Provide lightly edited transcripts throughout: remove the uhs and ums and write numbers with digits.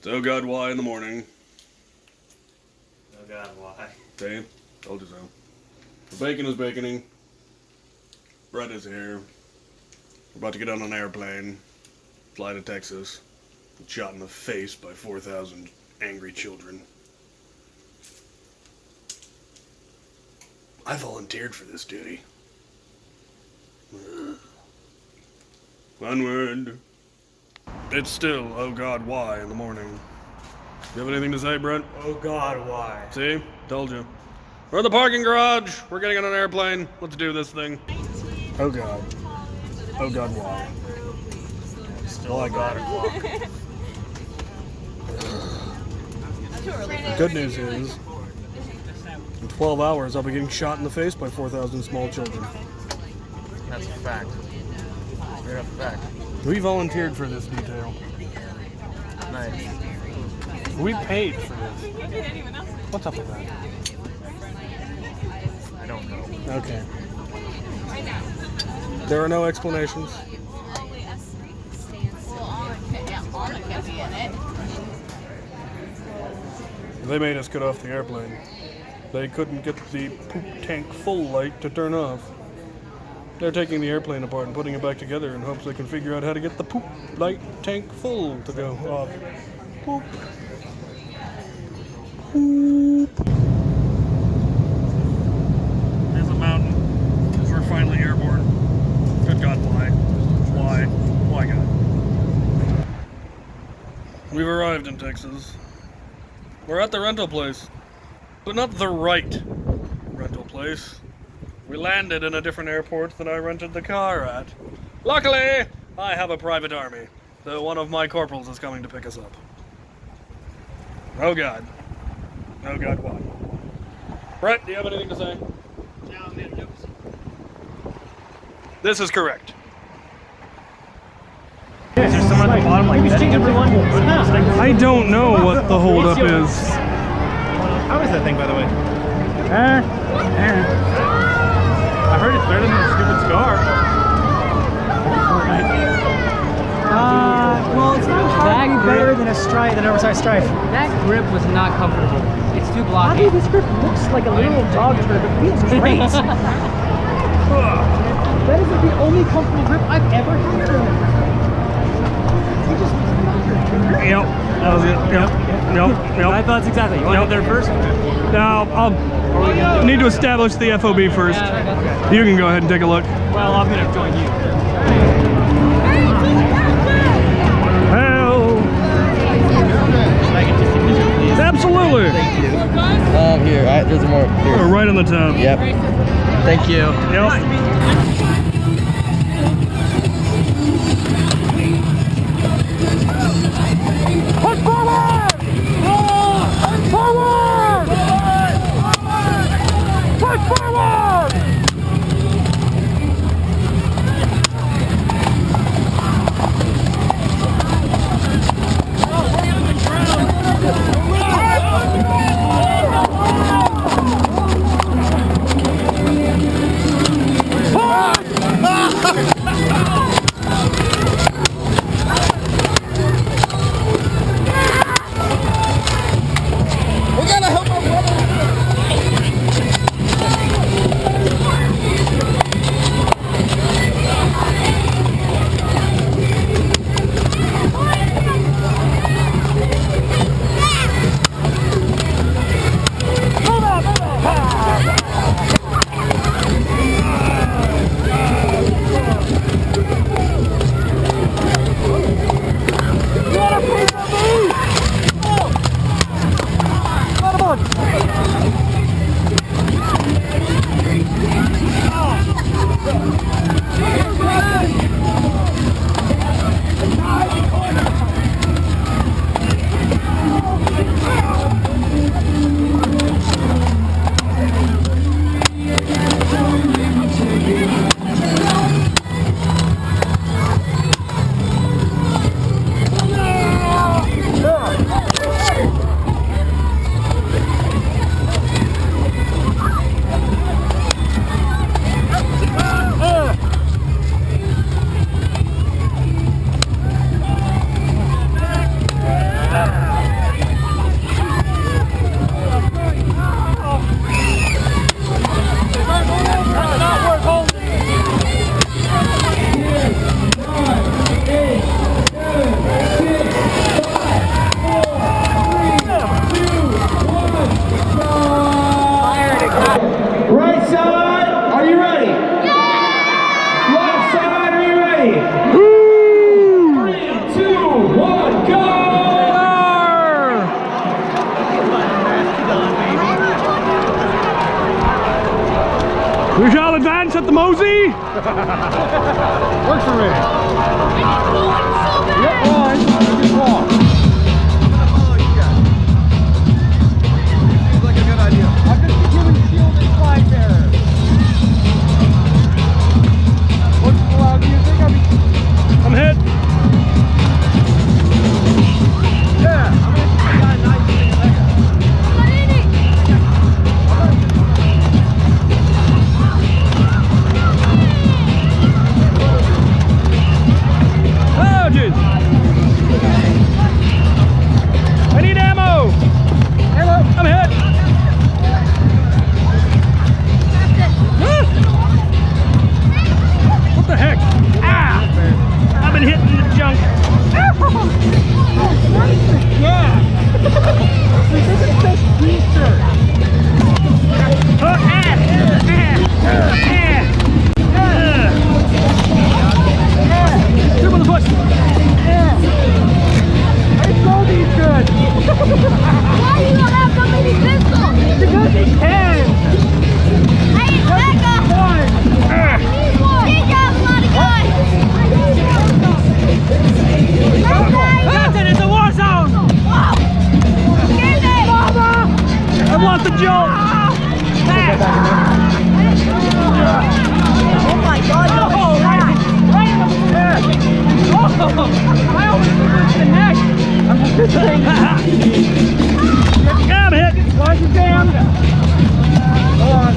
Oh God, why in the morning? Oh God, why? See? Told you so. The bacon is baconing. Bread is here. We're about to get on an airplane. Fly to Texas. Get shot in the face by 4,000 angry children. I volunteered for this duty. Onward. It's still, oh God, why in the morning? You have anything to say, Brent? Oh God, why? See? Told you. We're in the parking garage. We're getting on an airplane. Let's do this thing. Oh God. Oh God, why? Still I got it. The good news is, in 12 hours, I'll be getting shot in the face by 4,000 small children. That's a fact. Straight up fact. We volunteered for this detail. Nice. We paid for this. What's up with that? I don't know. Okay. There are no explanations. They made us get off the airplane. They couldn't get the poop tank full light to turn off. They're taking the airplane apart and putting it back together in hopes they can figure out how to get the poop light tank full to go off. Poop. Poop. There's a mountain. We're finally airborne. Good God, why? Why? Why, God? We've arrived in Texas. We're at the rental place, but not the right rental place. We landed in a different airport than I rented the car at. Luckily, I have a private army, so one of my corporals is coming to pick us up. Oh God. Oh God, why? Brett, do you have anything to say? This is correct. Is there someone at the bottom like that? I don't know what the holdup is. How is that thing, by the way? I heard it's better than the stupid scar. Well, it's not probably better than a stripe, than an oversized stripe. That grip was not comfortable. It's too blocky. This grip looks like a little dog turd, but it feels great. That is like the only comfortable grip I've ever had. Yep, that was it. Yep. My thoughts exactly. You want to go there first? Now, I'll need to establish the FOB first. You can go ahead and take a look. Well, I'm going to join you. Hell. Absolutely. Here, there's more. Here. Oh, right on the top. Yep. Thank you. Yep. Push forward! Push forward! Push forward! Push! We shall advance at the Mosey. Works for me. Yep, one. Just walk. Seems like a good idea. I'm just giving shield and flag bearer. What's the loud music? I'm hit. Yeah, I'm gonna got a nice thing in there. Oh, jeez. I need ammo. Hello. I'm hit. Ah! What the heck? Ah! I've been hitting the junk. Yeah. This is just Easter. Super the push. I told he's good. Why you don't have so many pistols? Because he can. Hey, Becca! One. Need one! He got a lot of guns! Captain, it's a war zone. Get it! I want the joke. Oh my god, no! Right in the head. Oh, I almost reversed the neck. I'm just saying. I'm hit. Watch your damn. Hold on.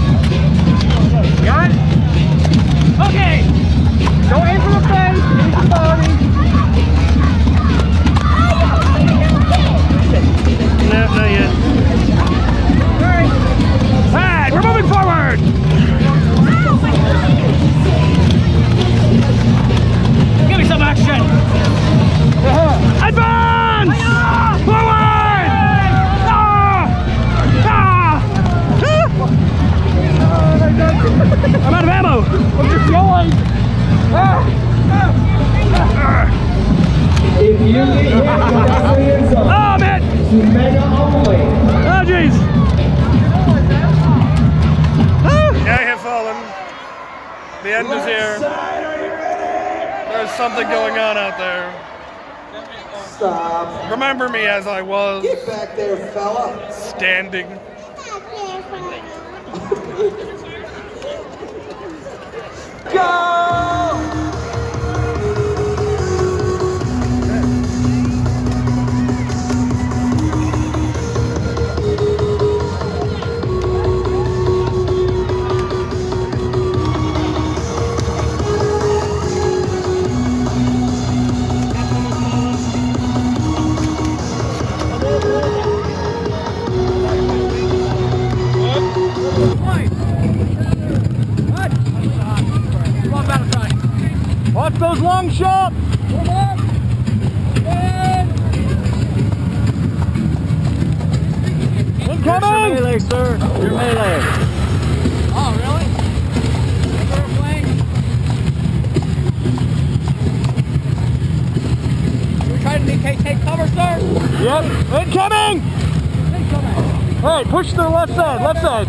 Got it? Okay. Don't aim for the face. Aim for the body. No, not yet. Alright. Alright, we're moving forward. Give me some action. Advance! Forward! Ah! Ah! I'm out of ammo. I'm just yelling. If you get hit, definitely is Oh, I'm hit. mega only. Oh, jeez. I have fallen. The end is here. There's something going on out there. Stop. Remember me as I was, Get back there, fella. standing. Watch those long shots! Incoming! Melee, sir. You're melee. Oh, really? We're trying to take cover, sir? Yep. Incoming! Hey, push to the left side, left side.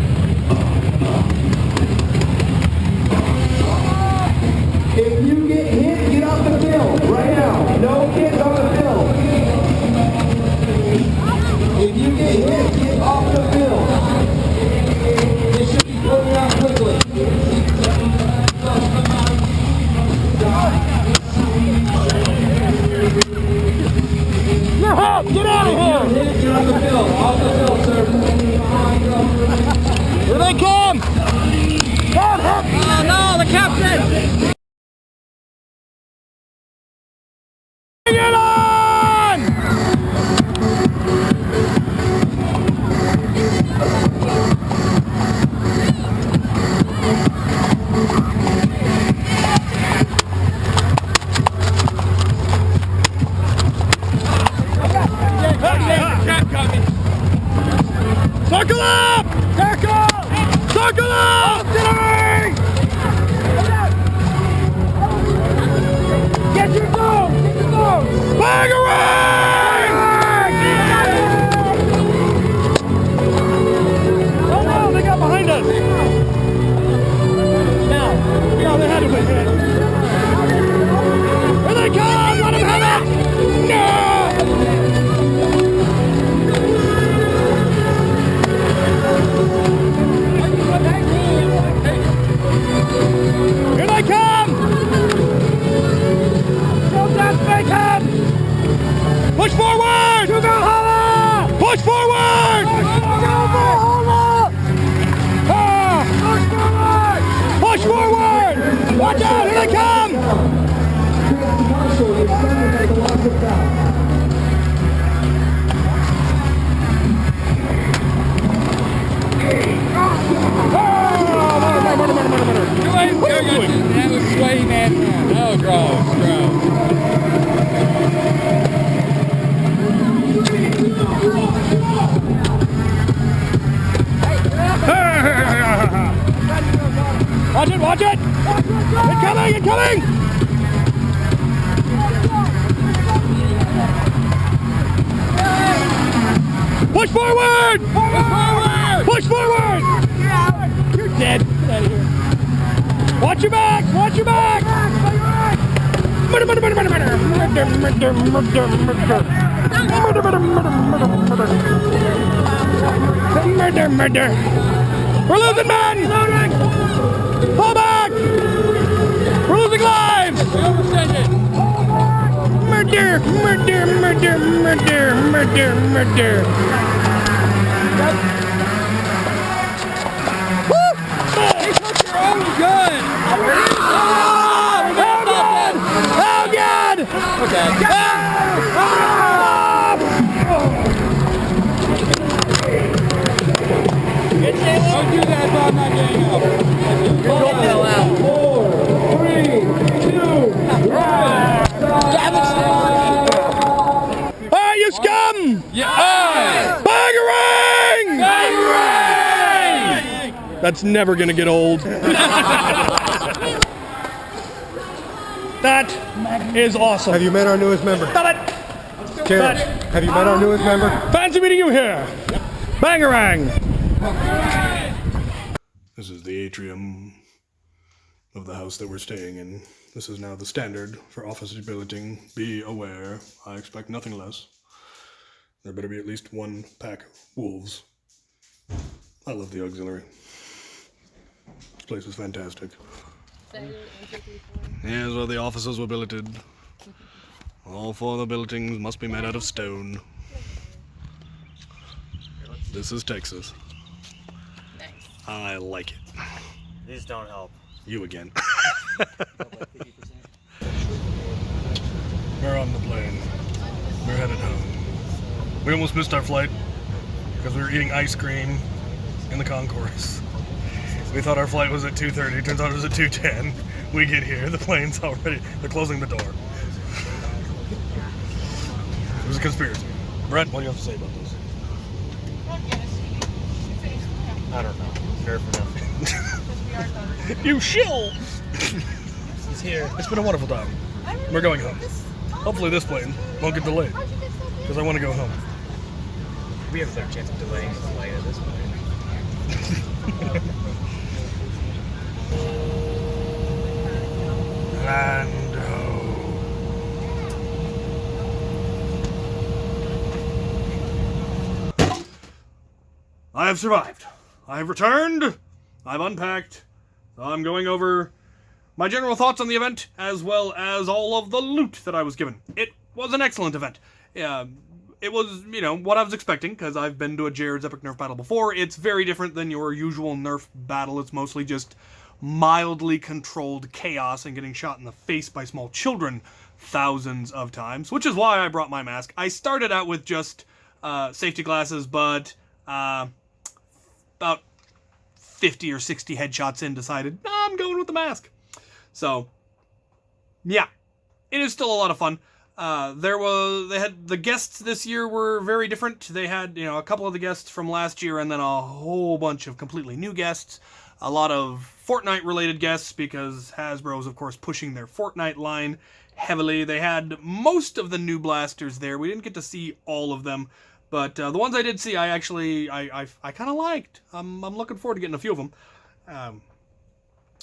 If you get hit, get off the field right now. No kids on the field. If you get hit, get off the field. This should be going out quickly. You're hit! Get out of here! Hit, get off the field. Off the field, sir. Here they come! God, hit! Oh no, the captain! Bring it on! Circle up! Circle! Circle up! Artillery! Get your dome! Get your dome! Flag away! Oh no, they got behind us! Push forward! Watch out, here they come! Marshall is standing at the loss of bounds. That was sweaty, man. Oh, gross. Watch it! Incoming! Push forward! Push forward! You're dead. Get out of here. Watch your back! Murder! We're losing men! Pull back! We're losing lives! Murder! Woo! Oh, good. How good! Okay. Don't do that if I'm not getting up. Four, three, two, Hey, you scum! Yeah. Bangarang! That's never gonna get old. That is awesome. Have you met our newest member? Stop it! Terrence, have you met our newest member? Fancy meeting you here. Bangarang! This is the atrium of the house that we're staying in. This is now the standard for office billeting. Be aware, I expect nothing less. There better be at least one pack of wolves. I love the auxiliary. This place is fantastic. Here's where the offices were billeted. All 4 of the billetings must be made out of stone. This is Texas. I like it. These don't help. You again. We're on the plane. We're headed home. We almost missed our flight because we were eating ice cream in the concourse. We thought our flight was at 2:30. Turns out it was at 2:10. We get here. The plane's already... They're closing the door. It was a conspiracy. Brent, what do you have to say about this? I don't know. Nerf or nothing. You shill! He's here. It's been a wonderful time. We're going home. Hopefully this plane won't get delayed, because I want to go home. We have a better chance of delaying the flight at this point. I have survived. I have returned. I've unpacked. So I'm going over my general thoughts on the event, as well as all of the loot that I was given. It was an excellent event. It was, what I was expecting, because I've been to a Jared's Epic Nerf battle before. It's very different than your usual Nerf battle. It's mostly just mildly controlled chaos and getting shot in the face by small children thousands of times, which is why I brought my mask. I started out with just safety glasses, but about 50 or 60 headshots in, decided, I'm going with the mask. So, yeah, it is still a lot of fun. The guests this year were very different. They had, a couple of the guests from last year and then a whole bunch of completely new guests. A lot of Fortnite related guests because Hasbro is, of course, pushing their Fortnite line heavily. They had most of the new blasters there. We didn't get to see all of them, but the ones I did see, I kind of liked. I'm looking forward to getting a few of them.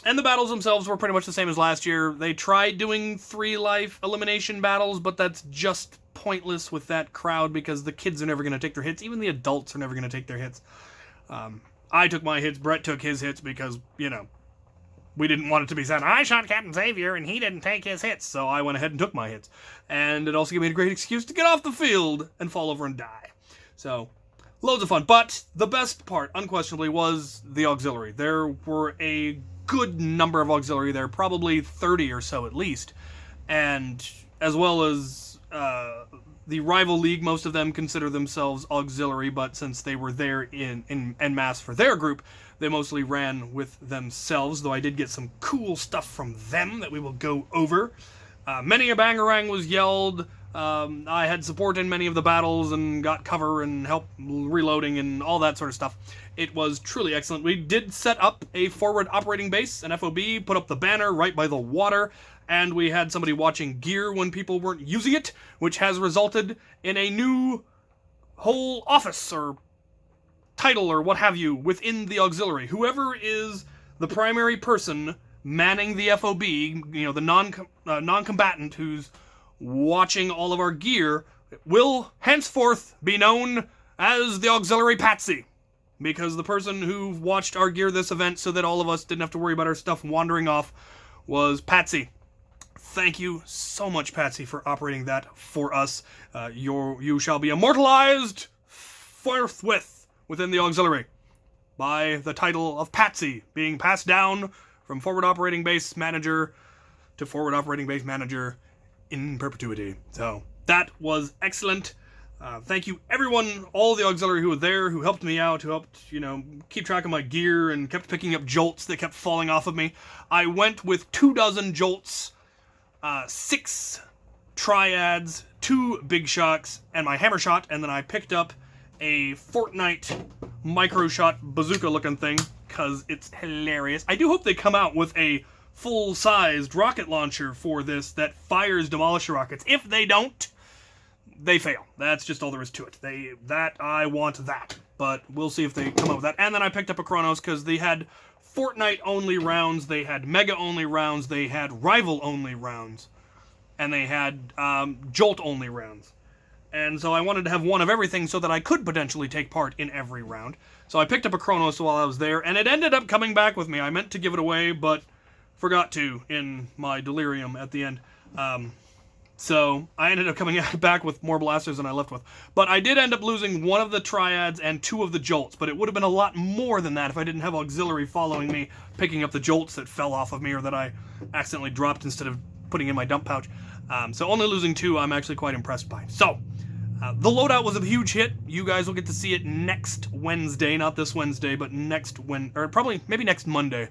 And the battles themselves were pretty much the same as last year. They tried doing 3 life elimination battles, but that's just pointless with that crowd because the kids are never going to take their hits. Even the adults are never going to take their hits. I took my hits. Brett took his hits because, we didn't want it to be said, I shot Captain Xavier and he didn't take his hits. So I went ahead and took my hits. And it also gave me a great excuse to get off the field and fall over and die. So loads of fun. But the best part, unquestionably, was the auxiliary. There were a good number of auxiliary there, probably 30 or so at least. And as well as the rival league, most of them consider themselves auxiliary, but since they were there in masse for their group, they mostly ran with themselves, though I did get some cool stuff from them that we will go over. Many a bangarang was yelled. I had support in many of the battles and got cover and help reloading and all that sort of stuff. It was truly excellent. We did set up a forward operating base, an FOB, put up the banner right by the water, and we had somebody watching gear when people weren't using it, which has resulted in a new whole office or title or what have you within the auxiliary. Whoever is the primary person manning the FOB, the non-combatant who's watching all of our gear, will henceforth be known as the Auxiliary Patsy, because the person who watched our gear this event so that all of us didn't have to worry about our stuff wandering off was Patsy. Thank you so much, Patsy, for operating that for us. You shall be immortalized forthwith within the auxiliary by the title of Patsy being passed down from forward operating base manager to forward operating base manager in perpetuity. So that was excellent. Thank you everyone, all the auxiliary who were there, who helped me out, who helped, keep track of my gear and kept picking up jolts that kept falling off of me. I went with 24 jolts, 6 triads, 2 big shocks, and my hammer shot, and then I picked up a Fortnite micro shot bazooka looking thing, because it's hilarious. I do hope they come out with a full-sized rocket launcher for this that fires demolisher rockets. If they don't, they fail. That's just all there is to it. I want that, but we'll see if they come up with that. And then I picked up a Chronos because they had Fortnite-only rounds, they had Mega-only rounds, they had Rival-only rounds, and they had Jolt-only rounds. And so I wanted to have one of everything so that I could potentially take part in every round. So I picked up a Chronos while I was there, and it ended up coming back with me. I meant to give it away, but forgot to in my delirium at the end. So I ended up coming back with more blasters than I left with. But I did end up losing one of the triads and 2 of the jolts, but it would have been a lot more than that if I didn't have auxiliary following me, picking up the jolts that fell off of me or that I accidentally dropped instead of putting in my dump pouch. So only losing 2 I'm actually quite impressed by. So the loadout was a huge hit. You guys will get to see it next Wednesday, not this Wednesday, but next maybe next Monday.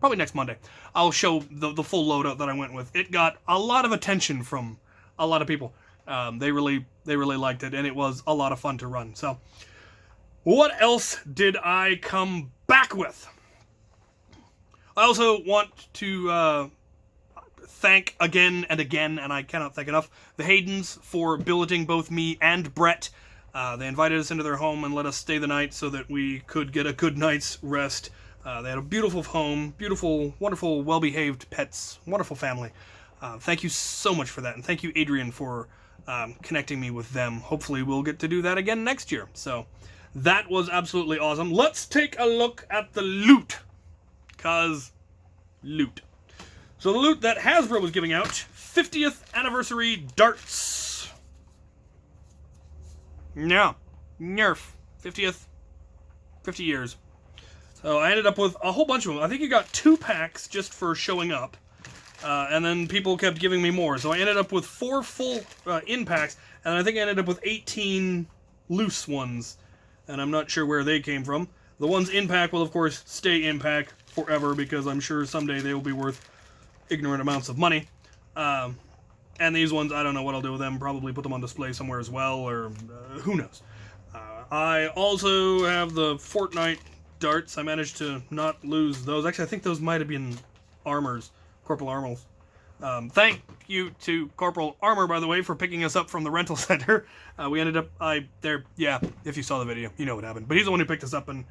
Probably next Monday. I'll show the full loadout that I went with. It got a lot of attention from a lot of people. They really liked it, and it was a lot of fun to run. So, what else did I come back with? I also want to thank again and again, and I cannot thank enough, the Haydens for billeting both me and Brett. They invited us into their home and let us stay the night so that we could get a good night's rest. They had a beautiful home, beautiful, wonderful, well-behaved pets, wonderful family. Thank you so much for that, and thank you, Adrian, for connecting me with them. Hopefully we'll get to do that again next year. So that was absolutely awesome. Let's take a look at the loot, because loot. So the loot that Hasbro was giving out, 50th anniversary darts. Yeah, Nerf, 50th, 50 years. So I ended up with a whole bunch of them. I think you got 2 packs just for showing up. And then people kept giving me more. So I ended up with 4 full in packs. And I think I ended up with 18 loose ones. And I'm not sure where they came from. The ones in pack will, of course, stay in pack forever, because I'm sure someday they will be worth ignorant amounts of money. And these ones, I don't know what I'll do with them. Probably put them on display somewhere as well, or who knows. I also have the Fortnite darts. I managed to not lose those. Actually, I think those might have been Armors, Corporal Armors. Thank you to Corporal Armor, by the way, for picking us up from the rental center. We ended up, yeah, if you saw the video, you know what happened. But he's the one who picked us up and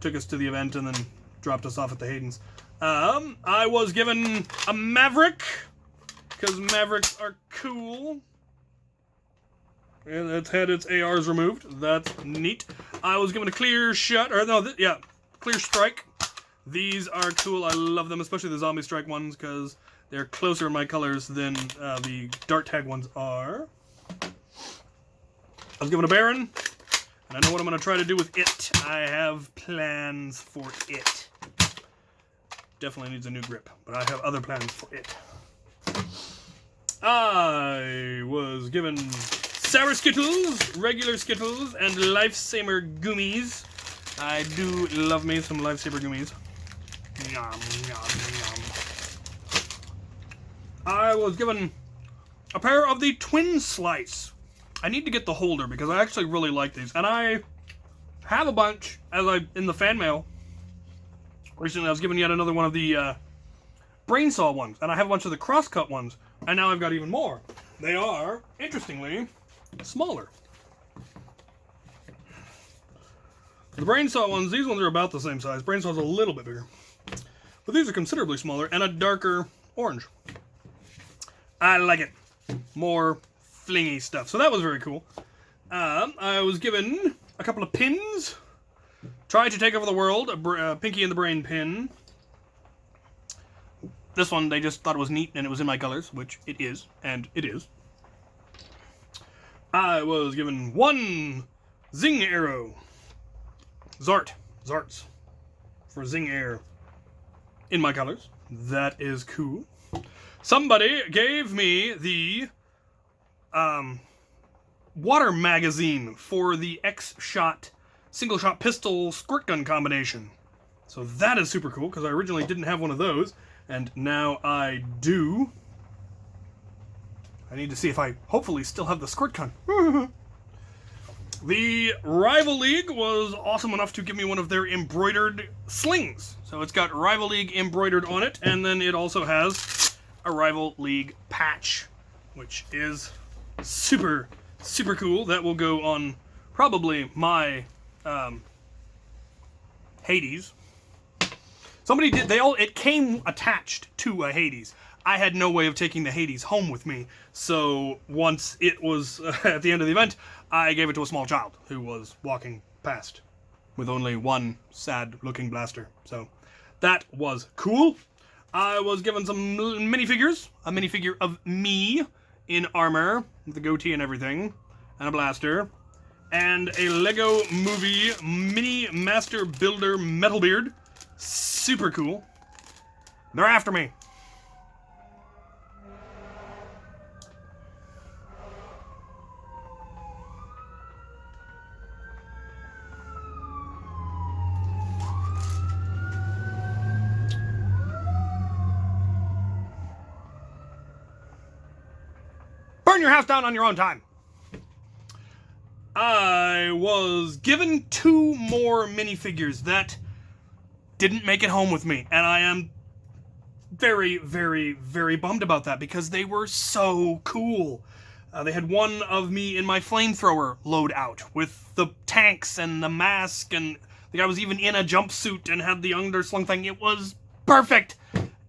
took us to the event and then dropped us off at the Haydens. I was given a Maverick, because Mavericks are cool. And it's had its ARs removed. That's neat. I was given a clear shot, or no, clear strike. These are cool. I love them, especially the zombie strike ones, because they're closer in my colors than the dart tag ones are. I was given a Baron. And I know what I'm going to try to do with it. I have plans for it. Definitely needs a new grip, but I have other plans for it. I was given Sour Skittles, regular Skittles, and Lifesaver Gummies. I do love me some Lifesaver Gummies. Nom, nom, nom. I was given a pair of the Twin Slice. I need to get the holder because I actually really like these. And I have a bunch in the fan mail. Recently I was given yet another one of the brain saw ones. And I have a bunch of the crosscut ones. And now I've got even more. They are, interestingly, smaller. The brain saw ones, these ones are about the same size. Brain saw's a little bit bigger. But these are considerably smaller and a darker orange. I like it. More flingy stuff. So that was very cool. I was given a couple of pins. Try to take over the world. A Pinky in the Brain pin. This one, they just thought it was neat and it was in my colors, which it is, and it is. I was given one Zing arrow. Zarts. For Zing Air. In my colors. That is cool. Somebody gave me the water magazine for the X-Shot single-shot pistol squirt gun combination. So that is super cool, because I originally didn't have one of those, and now I do. I need to see if I hopefully still have the squirt gun. The Rival League was awesome enough to give me one of their embroidered slings. So it's got Rival League embroidered on it, and then it also has a Rival League patch, which is super, super cool. That will go on probably my Hades. Somebody did, it came attached to a Hades. I had no way of taking the Hades home with me, so once it was at the end of the event, I gave it to a small child who was walking past with only one sad-looking blaster. So that was cool. I was given some minifigures. A minifigure of me in armor, with the goatee and everything, and a blaster, and a Lego Movie Mini Master Builder Metal Beard. Super cool. They're after me. Burn your house down on your own time. I was given 2 more minifigures that didn't make it home with me, and I am very, very, very bummed about that because they were so cool. They had one of me in my flamethrower loadout with the tanks and the mask, and the guy was even in a jumpsuit and had the underslung thing. It was perfect,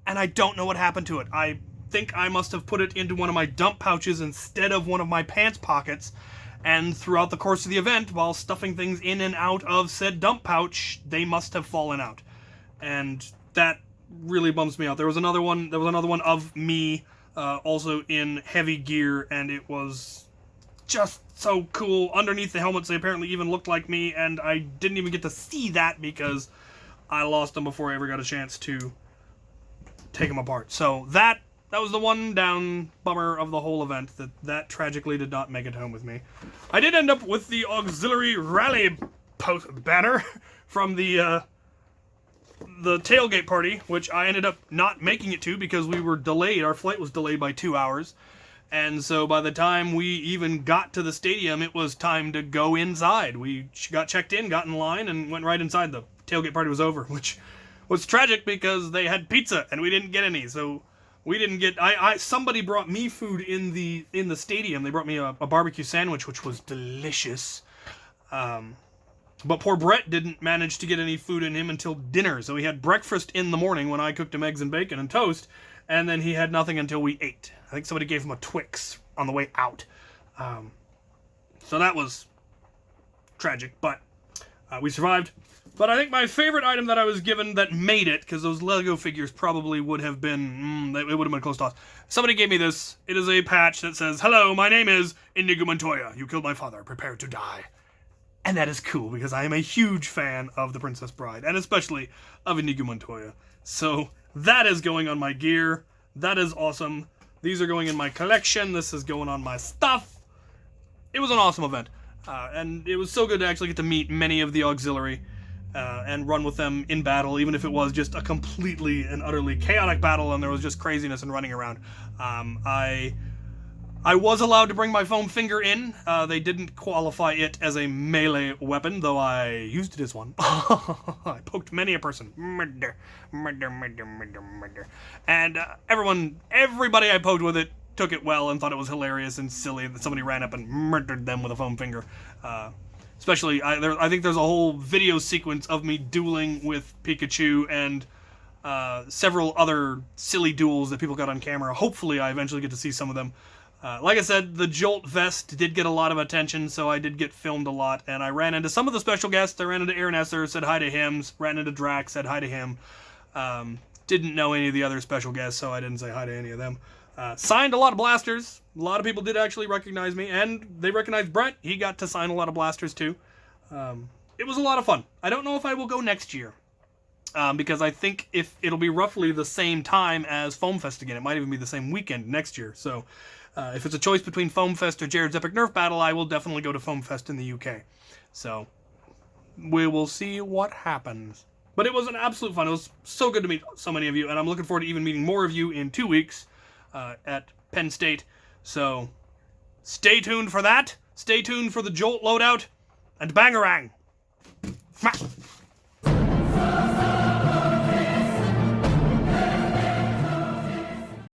and I don't know what happened to it. I think I must have put it into one of my dump pouches instead of one of my pants pockets, and throughout the course of the event, while stuffing things in and out of said dump pouch, they must have fallen out. And that really bums me out. There was another one of me, also in heavy gear, and it was just so cool. Underneath the helmets, they apparently even looked like me, and I didn't even get to see that because I lost them before I ever got a chance to take them apart. So that was the one down bummer of the whole event, that tragically did not make it home with me. I did end up with the auxiliary rally banner from the tailgate party, which I ended up not making it to because we were delayed. Our flight was delayed by 2 hours. And so by the time we even got to the stadium, it was time to go inside. We got checked in, got in line, and went right inside. The tailgate party was over, which was tragic because they had pizza and we didn't get any. So we didn't get, somebody brought me food in the stadium. They brought me a barbecue sandwich, which was delicious. But poor Brett didn't manage to get any food in him until dinner. So he had breakfast in the morning when I cooked him eggs and bacon and toast. And then he had nothing until we ate. I think somebody gave him a Twix on the way out. So that was tragic, but we survived. But I think my favorite item that I was given that made it, because those Lego figures probably would have been, it would have been a close toss. Somebody gave me this. It is a patch that says, "Hello, my name is Inigo Montoya. You killed my father. Prepare to die." And that is cool, because I am a huge fan of The Princess Bride, and especially of Inigo Montoya. So that is going on my gear. That is awesome. These are going in my collection. This is going on my stuff. It was an awesome event. And it was so good to actually get to meet many of the auxiliary and run with them in battle, even if it was just a completely and utterly chaotic battle and there was just craziness and running around. I was allowed to bring my foam finger in. They didn't qualify it as a melee weapon, though I used it as one. I poked many a person. Murder, murder, murder, murder, murder. And everybody I poked with it took it well and thought it was hilarious and silly that somebody ran up and murdered them with a foam finger. Especially, I think there's a whole video sequence of me dueling with Pikachu and several other silly duels that people got on camera. Hopefully I eventually get to see some of them. Like I said, the Jolt vest did get a lot of attention, so I did get filmed a lot, and I ran into some of the special guests. I ran into Aaron Esser, said hi to him, ran into Drax, said hi to him. Didn't know any of the other special guests, so I didn't say hi to any of them. Signed a lot of blasters. A lot of people did actually recognize me, and they recognized Brett. He got to sign a lot of blasters, too. It was a lot of fun. I don't know if I will go next year, because I think if it'll be roughly the same time as Foam Fest again. It might even be the same weekend next year, so... if it's a choice between Foam Fest or Jared's Epic Nerf Battle, I will definitely go to Foam Fest in the UK. So, we will see what happens. But it was an absolute fun. It was so good to meet so many of you, and I'm looking forward to even meeting more of you in 2 weeks at Penn State. So, stay tuned for that. Stay tuned for the Jolt loadout, and bangarang!